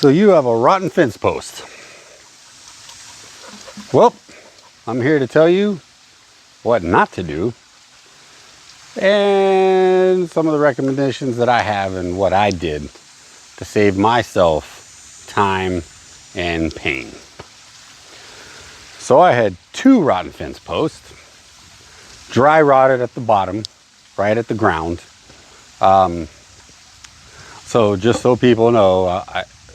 So you have a rotten fence post. Well, I'm here to tell you what not to do and some of the recommendations that I have and what I did to save myself time and pain. So I had 2 rotten fence posts, dry rotted at the bottom, right at the ground. So just so people know,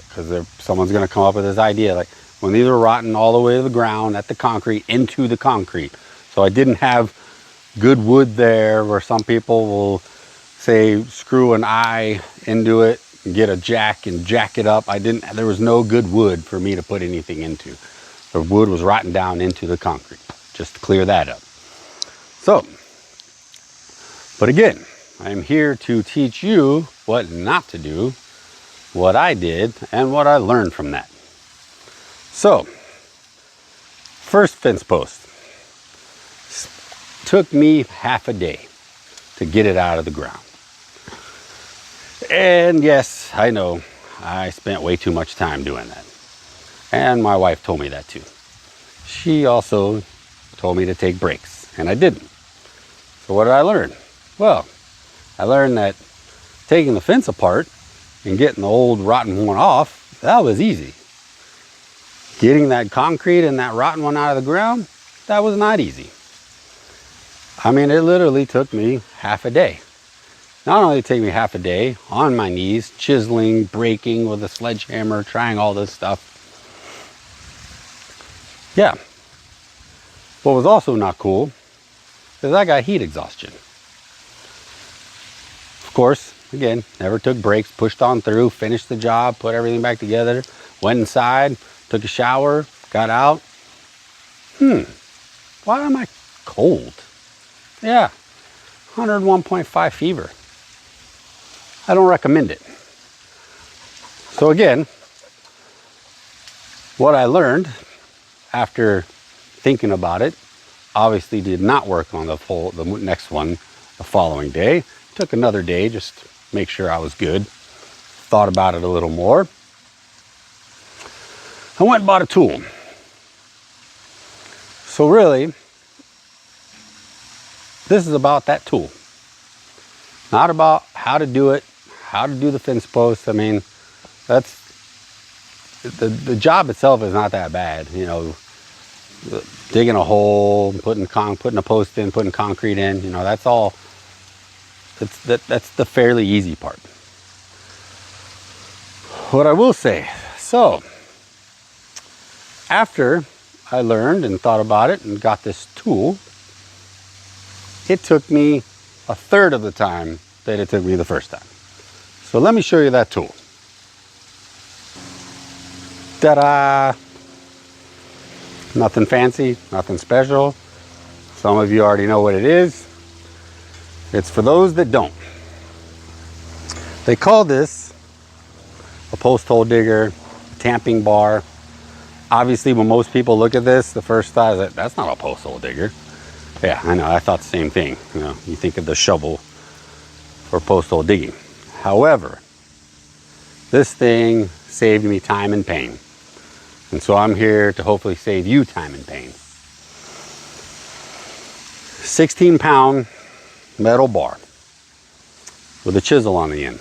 because someone's going to come up with this idea, like when these are rotten all the way to the ground, at the concrete, into the concrete. So I didn't have good wood there, where some people will say screw an eye into it, get a jack and jack it up. There was no good wood for me to put anything into. The wood was rotten down into the concrete, just to clear that up. So, but again, I'm here to teach you what not to do, what I did, and what I learned from that. So, first fence post. Took me half a day to get it out of the ground. And yes, I know, I spent way too much time doing that. And my wife told me that too. She also told me to take breaks, and I didn't. So what did I learn? Well, I learned that taking the fence apart and getting the old rotten one off, that was easy. Getting that concrete and that rotten one out of the ground, that was not easy. I mean, it literally took me half a day. Not only did it take me half a day on my knees, chiseling, breaking with a sledgehammer, trying all this stuff. Yeah. What was also not cool is I got heat exhaustion. Of course, again, never took breaks, pushed on through, finished the job, put everything back together, went inside, took a shower, got out. Why am I cold? Yeah, 101.5 fever. I don't recommend it. So again, what I learned after thinking about it, obviously did not work on the next one the following day. Took another day just to make sure I was good. Thought about it a little more. I went and bought a tool. So really, this is about that tool. Not about how to do it, how to do the fence post. I mean, that's the job itself is not that bad. You know, digging a hole, putting a post in, putting concrete in. You know, that's all. That's the fairly easy part. What I will say, so after I learned and thought about it and got this tool, it took me a third of the time that it took me the first time. So let me show you that tool. Ta-da! Nothing fancy, nothing special. Some of you already know what it is. It's for those that don't. They call this a post hole digger, a tamping bar. Obviously, when most people look at this, the first thought is that's not a post hole digger. Yeah, I know, I thought the same thing. You know, you think of the shovel for post hole digging. However, this thing saved me time and pain. And so I'm here to hopefully save you time and pain. 16-pound metal bar with a chisel on the end,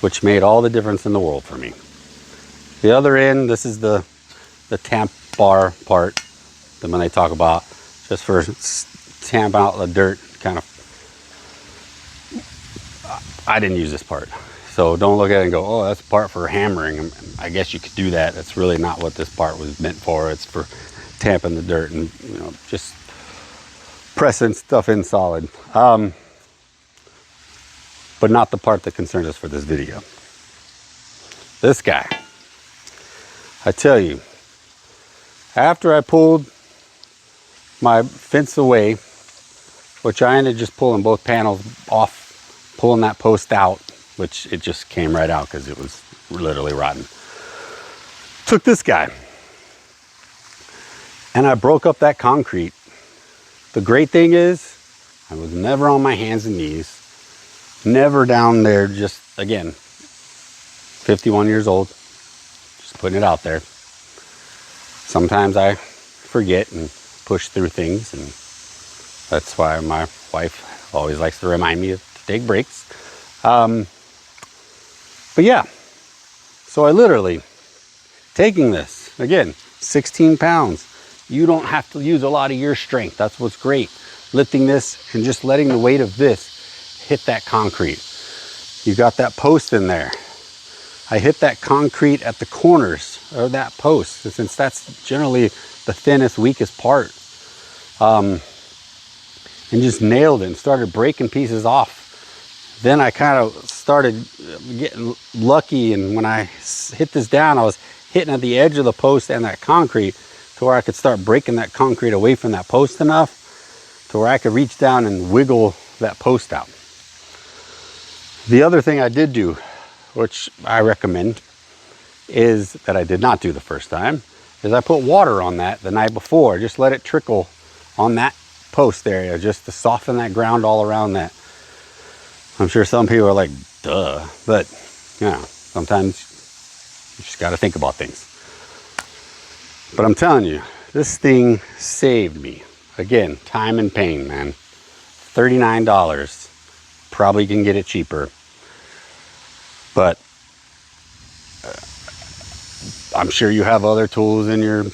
which made all the difference in the world for me. The other end, this is the tamp bar part that when they talk about just for tamp out the dirt, kind of. I didn't use this part, so don't look at it and go, oh, that's a part for hammering. I guess you could do that. That's really not what this part was meant for. It's for tamping the dirt and, you know, just pressing stuff in solid. But not the part that concerns us for this video. This guy, I tell you, after I pulled my fence away, which I ended just pulling both panels off, pulling that post out, which it just came right out because it was literally rotten. Took this guy and I broke up that concrete. The great thing is I was never on my hands and knees, never down there, just again, 51 years old, Just putting it out there. Sometimes I forget and push through things, and that's why my wife always likes to remind me to take breaks. But yeah, so I literally, taking this, again, 16 pounds. You don't have to use a lot of your strength. That's what's great. Lifting this and just letting the weight of this hit that concrete. You got that post in there. I hit that concrete at the corners of that post, since that's generally the thinnest, weakest part. And just nailed it and started breaking pieces off. Then I kind of started getting lucky, and when I hit this down, I was hitting at the edge of the post and that concrete to where I could start breaking that concrete away from that post enough to where I could reach down and wiggle that post out. The other thing I did do, which I recommend, is that I did not do the first time, is I put water on that the night before. Just let it trickle on that post area, just to soften that ground all around that. I'm sure some people are like, duh, but you know, sometimes you just got to think about things. But I'm telling you, this thing saved me. Again, time and pain, man. $39. Probably can get it cheaper. But I'm sure you have other tools in your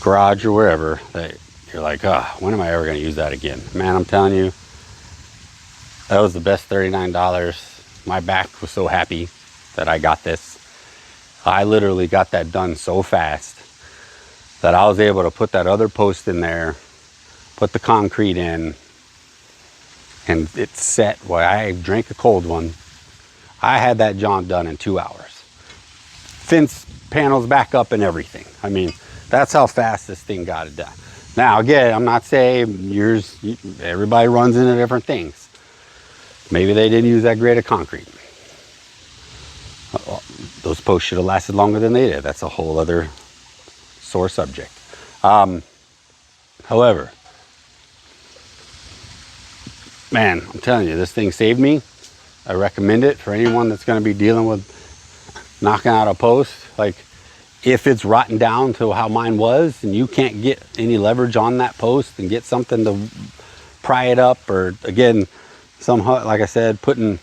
garage or wherever that you're like, when am I ever going to use that again? Man, I'm telling you, that was the best $39. My back was so happy that I got this. I literally got that done so fast that I was able to put that other post in there, put the concrete in, and it's set. Well, I drank a cold one. I had that jaunt done in 2 hours. Fence panels back up and everything. I mean, that's how fast this thing got it done. Now, again, I'm not saying everybody runs into different things. Maybe they didn't use that grade of concrete. Those posts should have lasted longer than they did. That's a whole other sore subject. However, man, I'm telling you, this thing saved me. I recommend it for anyone that's going to be dealing with knocking out a post. Like, if it's rotten down to how mine was and you can't get any leverage on that post and get something to pry it up, or again, like I said, putting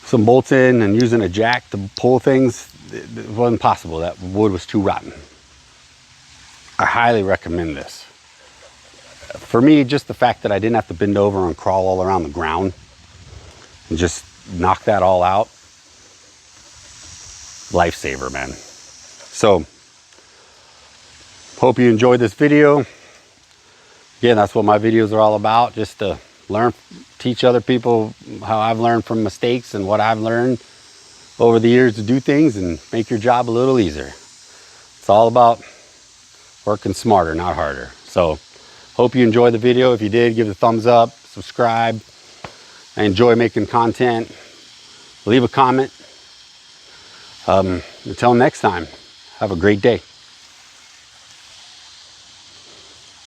some bolts in and using a jack to pull things, it wasn't possible. That wood was too rotten. I highly recommend this. For me, just the fact that I didn't have to bend over and crawl all around the ground and just knock that all out, lifesaver, man. So, hope you enjoyed this video. Again, that's what my videos are all about, just to learn, teach other people how I've learned from mistakes and what I've learned over the years to do things and make your job a little easier. It's all about working smarter, not harder. So, hope you enjoyed the video. If you did, give it a thumbs up, subscribe. I enjoy making content. Leave a comment. Until next time, have a great day.